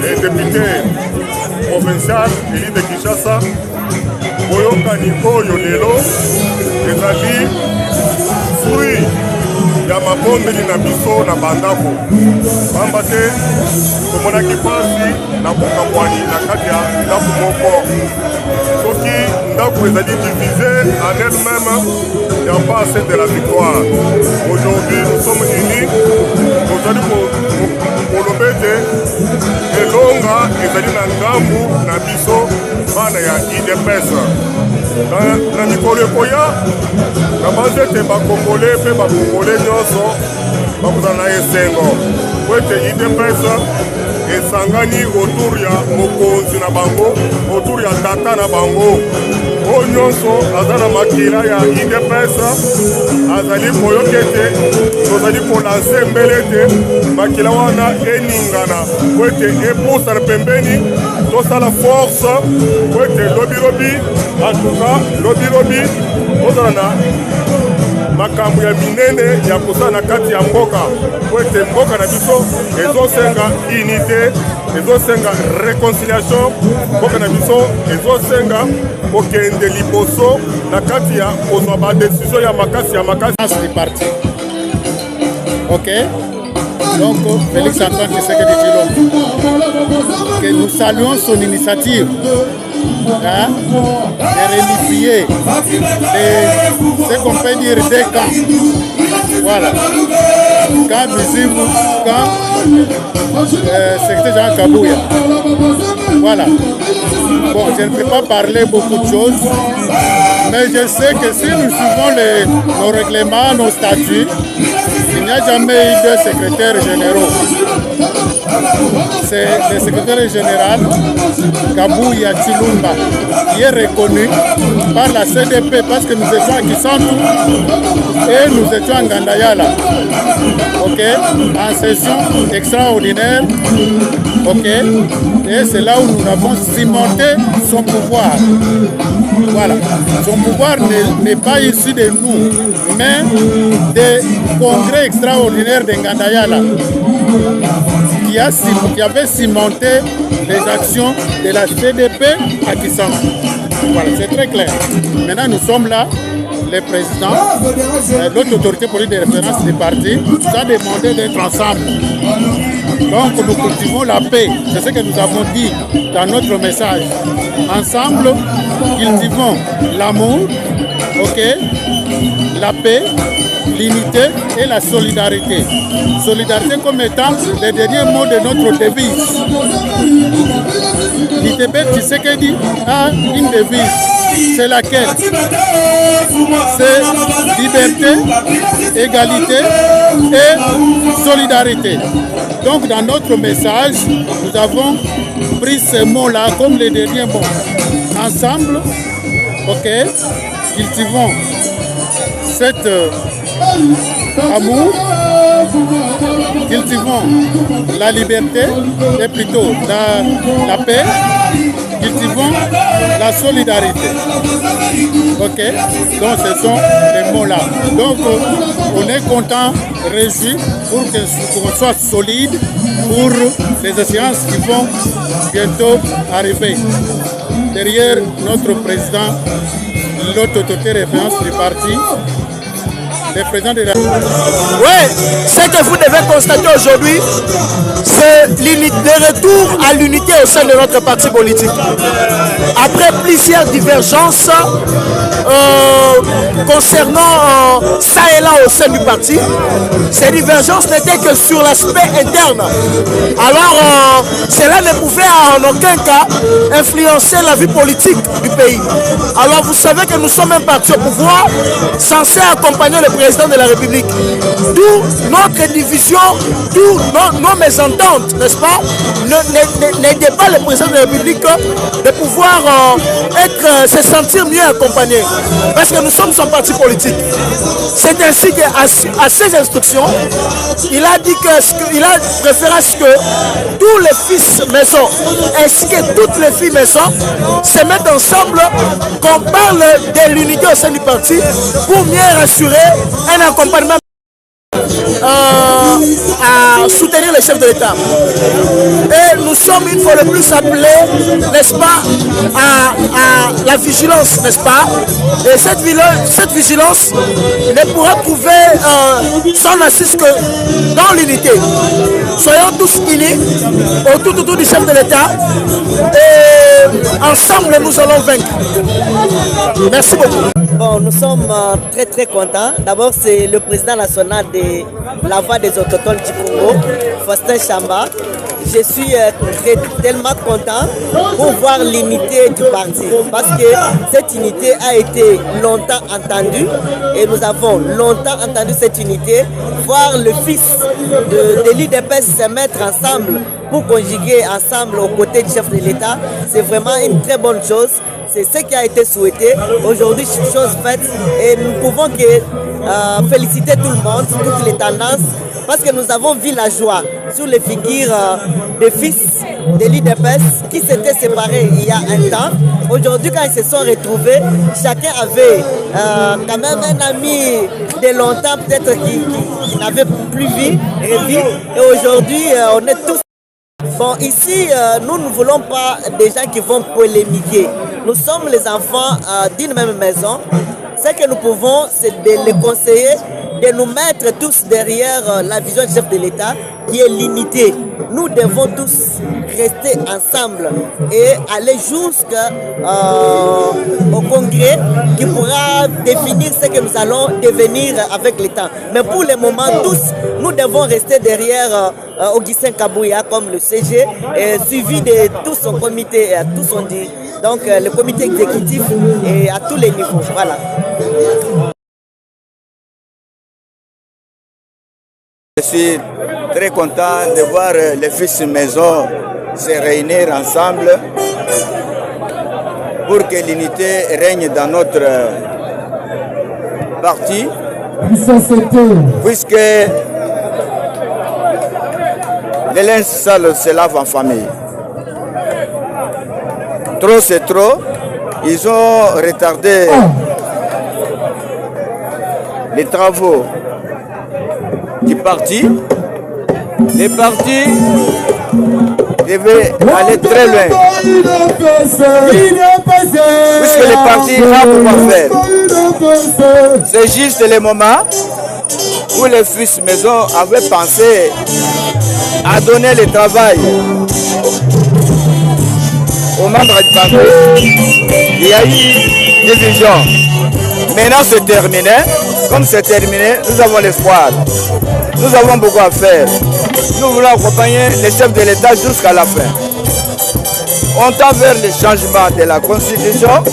et député provincial élu de Kinshasa. Boyokani oyo lelo ezali fruit ya mabondeli na biso na bandako. Pamba te tomonaki pasi na kokabwani na kati ya ndako moko. Soki ndako ezali divisé en elle-même, il n'y a pas assez de la victoire. Aujourd'hui, nous sommes unis. Nous allons kolobete elonga ezali na ngambu na biso bana ya IDPS. Na mikolo ekoya na banzete bakongole mpe bakongole nyonso bakozala na esengo po ete IDPS esangani autour ya mokonzi na bango, autour ya tata na bango. Oyo nyonso aza na makila ya IDPS azali koyoka ete tozali kolanse mbele ete makila wana eningana po ete epusana pembeni tosala force po ete lobilobi antuka lobilobi ozala na makambo ya minene ya kosala na kati ya mboka po ete mboka na biso ezosenga unité, ezosenga réconciliation. Mboka na biso ezosenga kokende liboso na kati ya kozwa badesizio ya makasi ya makasi du parti. Ok, donc Félix Antoine Tshisekedi Tshilombo, que nous saluons son initiative de réunifier ce qu'on peut dire deux camps. Voilà, camp Bizibu, camp secrétaire Jean Kabouya. Voilà. Bon, je ne peux pas parler beaucoup de choses, mais je sais que si nous suivons nos règlements, nos statuts, il n'y a jamais eu de secrétaire généraux. C'est le secrétaire général Kabouya Tshilombo qui est reconnu par la CDP parce que nous étions à Kisantu et nous étions à Ngandayala. Ok, en session extraordinaire. Ok, et c'est là où nous avons cimenté son pouvoir. Voilà, son pouvoir n'est pas issu de nous, mais des congrès extraordinaires de Ngandayala qui avait cimenté les actions de la CDP à Kisantu. Voilà, c'est très clair. Maintenant, nous sommes là. Le président, l'autre autorité politique de référence du parti, nous a demandé d'être ensemble. Donc nous cultivons la paix. C'est ce que nous avons dit dans notre message. Ensemble, cultivons l'amour, ok, la paix, l'unité et la solidarité. Solidarité comme étant le dernier mot de notre devise. L'ITB Tshisekedi a une devise. C'est laquelle? C'est liberté, égalité et solidarité. Donc dans notre message, nous avons pris ces mots-là comme les derniers mots. Ensemble, ok, cultivons cet amour, cultivons la liberté et plutôt la paix, cultivons la solidarité. Ok, donc ce sont les mots-là. Donc on est content, réjoui pour qu'on soit solide pour les échéances qui vont bientôt arriver. Derrière notre président, l'autre autorité référence du parti, le président de la... Oui, ce que vous devez constater aujourd'hui, c'est le retour à l'unité au sein de notre parti politique. Après plusieurs divergences concernant ça et là au sein du parti, ces divergences n'étaient que sur l'aspect interne. Alors, cela ne pouvait en aucun cas influencer la vie politique du pays. Alors, vous savez que nous sommes un parti au pouvoir censé accompagner le président de la République. D'où notre division, d'où nos mésententes, n'est-ce pas, n'aidez pas le président de la République de pouvoir se sentir mieux accompagné. Parce que nous sommes son parti politique. C'est ainsi qu'à ses instructions, il a dit qu'il a préféré à ce que tous les fils maisons ainsi que toutes les filles maisons se mettent ensemble, qu'on parle de l'unité au sein du parti pour mieux rassurer un accompagnement à soutenir les chefs de l'État. Et nous sommes sommes une fois de plus appelés, n'est-ce pas, à la vigilance, n'est-ce pas? Et cette vigilance ne pourra trouver son assise que dans l'unité. Soyons tous unis autour du chef de l'État et ensemble nous allons vaincre. Merci beaucoup. Bon, nous sommes très très contents. D'abord, c'est le président national de la Voix des Autochtones du Congo, Faustin Chamba. Je suis tellement content pour voir l'unité du parti parce que cette unité a été longtemps entendue et nous avons longtemps entendu cette unité. Voir le fils de l'IDPS se mettre ensemble pour conjuguer ensemble aux côtés du chef de l'État, c'est vraiment une très bonne chose. C'est ce qui a été souhaité. Aujourd'hui, chose faite et nous pouvons féliciter tout le monde, toutes les tendances, parce que nous avons vu la joie sur les figures des fils de l'IDPS qui s'étaient séparés il y a un temps. Aujourd'hui, quand ils se sont retrouvés, chacun avait quand même un ami de longtemps, peut-être qui n'avait plus vu. Et aujourd'hui, on est tous... Bon, ici, nous ne voulons pas des gens qui vont polémiquer. Nous sommes les enfants d'une même maison. Ce que nous pouvons, c'est de les conseiller, de nous mettre tous derrière la vision du chef de l'État, qui est l'unité. Nous devons tous rester ensemble et aller jusqu'au congrès qui pourra définir ce que nous allons devenir avec le temps. Mais pour le moment, tous, nous devons rester derrière Augustin Kabouya comme le CG, suivi de tout son comité, tout son dit. Donc le comité exécutif et à tous les niveaux. Voilà. Je suis très content de voir les fils maison se réunir ensemble pour que l'unité règne dans notre parti, puisque les linges sales se lavent en famille. Trop c'est trop, ils ont retardé les travaux du parti. Les partis devaient aller très loin, puisque les partis vont pouvoir faire. C'est juste le moment où les fils maison avaient pensé à donner le travail aux membres du parti. Il y a eu des visions. Maintenant c'est terminé. Comme c'est terminé, nous avons l'espoir. Nous avons beaucoup à faire. Nous voulons accompagner les chefs de l'État jusqu'à la fin. On tend vers le changement de la Constitution